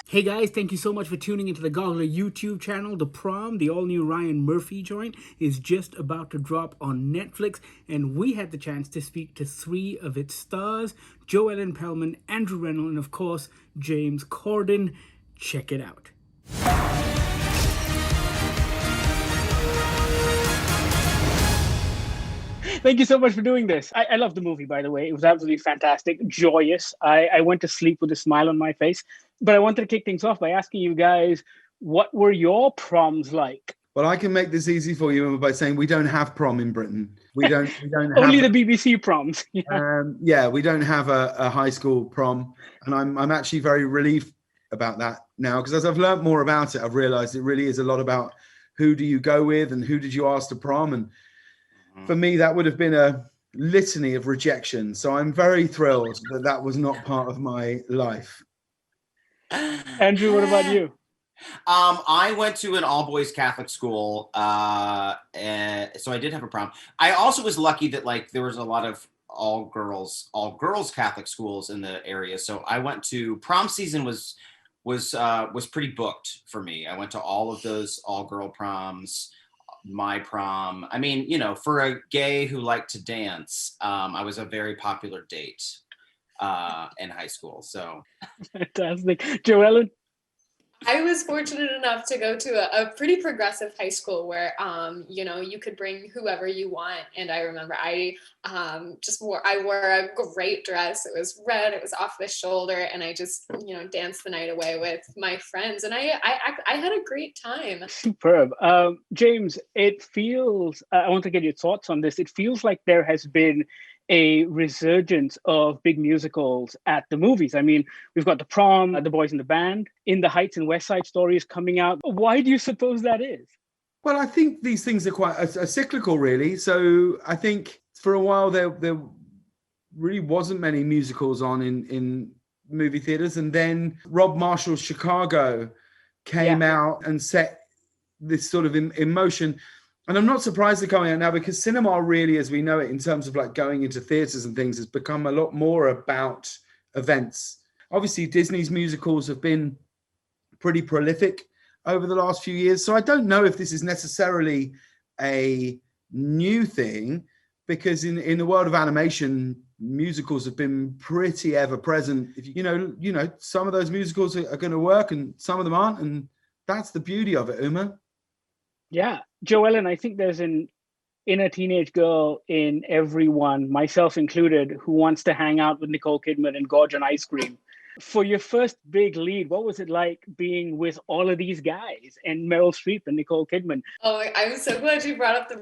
Hey guys, thank you so much for tuning into the Goggler YouTube channel. The Prom, the all new Ryan Murphy joint, is just about to drop on Netflix, and we had the chance to speak to three of its stars: Jo Ellen Pellman, Andrew Rannells, and of course, James Corden. Check it out. Thank you so much for doing this. I love the movie, by the way. It was absolutely fantastic, joyous. I went to sleep with a smile on my face. But I wanted to kick things off by asking you guys, what were your proms like? Well, I can make this easy for you by saying we don't have prom in Britain. We don't Only have. the BBC proms. Yeah, we don't have a high school prom, and I'm actually very relieved about that now, because as I've learned more about it, I've realised it really is a lot about who do you go with and who did you ask to prom, and for me that would have been a litany of rejection. So I'm very thrilled that that was not part of my life. Andrew, what about you? I went to an all-boys Catholic school, and so I did have a prom. I also was lucky that like there was a lot of all girls Catholic schools in the area. So I went to prom season was pretty booked for me. I went to all of those all-girl proms, my prom. I mean, for a gay who liked to dance, I was a very popular date in high school. So Fantastic. Jo Ellen? I was fortunate enough to go to a pretty progressive high school where, you could bring whoever you want. And I remember I wore a great dress. It was red, it was off the shoulder. And I just, danced the night away with my friends. And I had a great time. Superb. James, it feels, I want to get your thoughts on this. It feels like there has been a resurgence of big musicals at the movies. I mean, we've got The Prom, The Boys in the Band, In the Heights and West Side Story is coming out. Why do you suppose that is? Well, I think these things are quite cyclical, really. So I think for a while there really wasn't many musicals on in movie theaters, and then Rob Marshall's Chicago came out and set this sort of in motion. And I'm not surprised they're coming out now, because cinema really, as we know it, in terms of like going into theaters and things, has become a lot more about events. Obviously, Disney's musicals have been pretty prolific over the last few years. So I don't know if this is necessarily a new thing, because in the world of animation, musicals have been pretty ever present. If you know, some of those musicals are going to work and some of them aren't. And that's the beauty of it, Uma. Yeah. Jo Ellen, I think there's an inner teenage girl in everyone, myself included, who wants to hang out with Nicole Kidman and gorge on ice cream. For your first big lead, what was it like being with all of these guys and Meryl Streep and Nicole Kidman? Oh, I'm so glad you brought up the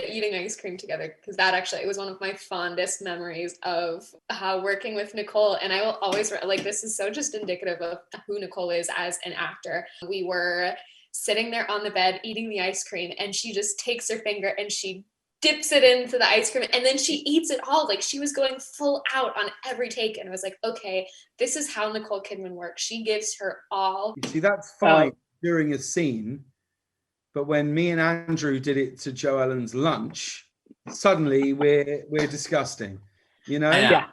eating ice cream together, because it was one of my fondest memories of how working with Nicole. And I will always, like, this is so just indicative of who Nicole is as an actor. We were sitting there on the bed eating the ice cream, and she just takes her finger and she dips it into the ice cream, and then she eats it all. Like, she was going full out on every take, and I was like, okay, this is how Nicole Kidman works. She gives her all. You see, that's fine during a scene, but when me and Andrew did it to Jo Ellen's lunch, suddenly we're disgusting, Yeah.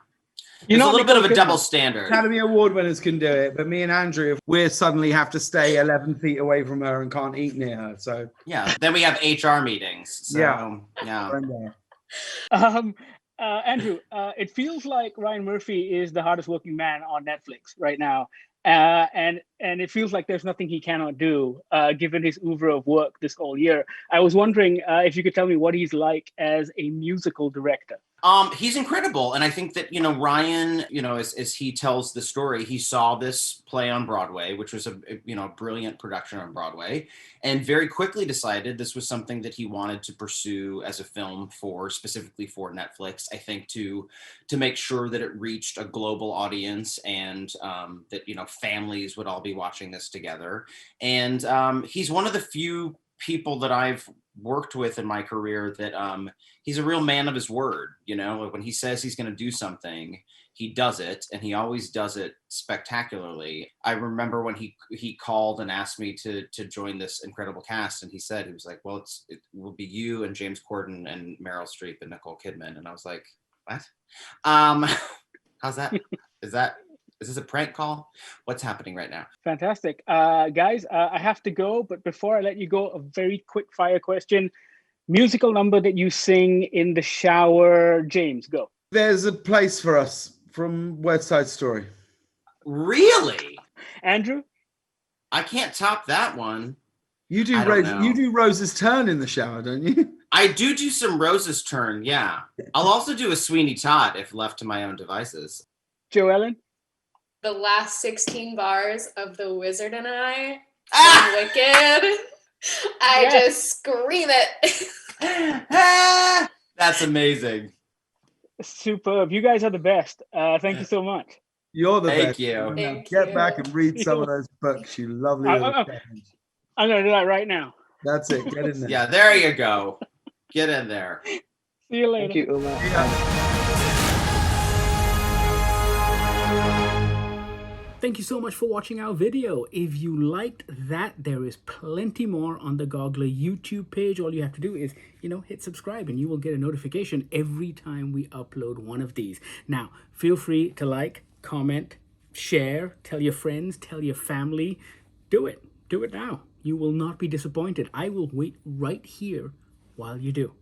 It's a little bit of a double standard. Academy Award winners can do it, but me and Andrew, we suddenly have to stay 11 feet away from her and can't eat near her. So yeah, then we have HR meetings. So, yeah. Andrew, it feels like Ryan Murphy is the hardest working man on Netflix right now. And it feels like there's nothing he cannot do, given his oeuvre of work this whole year. I was wondering if you could tell me what he's like as a musical director. He's incredible. And I think that, Ryan, as he tells the story, he saw this play on Broadway, which was a brilliant production on Broadway, and very quickly decided this was something that he wanted to pursue as a film specifically for Netflix. I think to make sure that it reached a global audience, and that, families would all be watching this together. And he's one of the few people that I've worked with in my career that he's a real man of his word. When he says he's going to do something, he does it, and he always does it spectacularly. I remember when he called and asked me to join this incredible cast, and he was like, well, it will be you and James Corden and Meryl Streep and Nicole Kidman. And I was like, what? How's that? Is that Is this a prank call? What's happening right now? Fantastic. Guys, I have to go, but before I let you go, a very quick fire question. Musical number that you sing in the shower. James, go. There's a Place for Us from West Side Story. Really? Andrew? I can't top that one. You do I don't know. You do Rose's Turn in the shower, don't you? I do some Rose's Turn, yeah. I'll also do a Sweeney Todd if left to my own devices. Jo Ellen? The last 16 bars of The Wizard and I Ah! from Wicked. I Yes. just scream it. Ah! That's amazing. Superb. You guys are the best. Thank you so much. You're the Thank best. you. Now Thank get you. back and read some of those books, you lovely little challenge. I'm going to do that right now. That's it. Get in there. Yeah, there you go. Get in there. See you later. Thank you, Uma. Thank you so much for watching our video. If you liked that, there is plenty more on the Goggler YouTube page. All you have to do is, hit subscribe and you will get a notification every time we upload one of these. Now, feel free to like, comment, share, tell your friends, tell your family. Do it. Do it now. You will not be disappointed. I will wait right here while you do.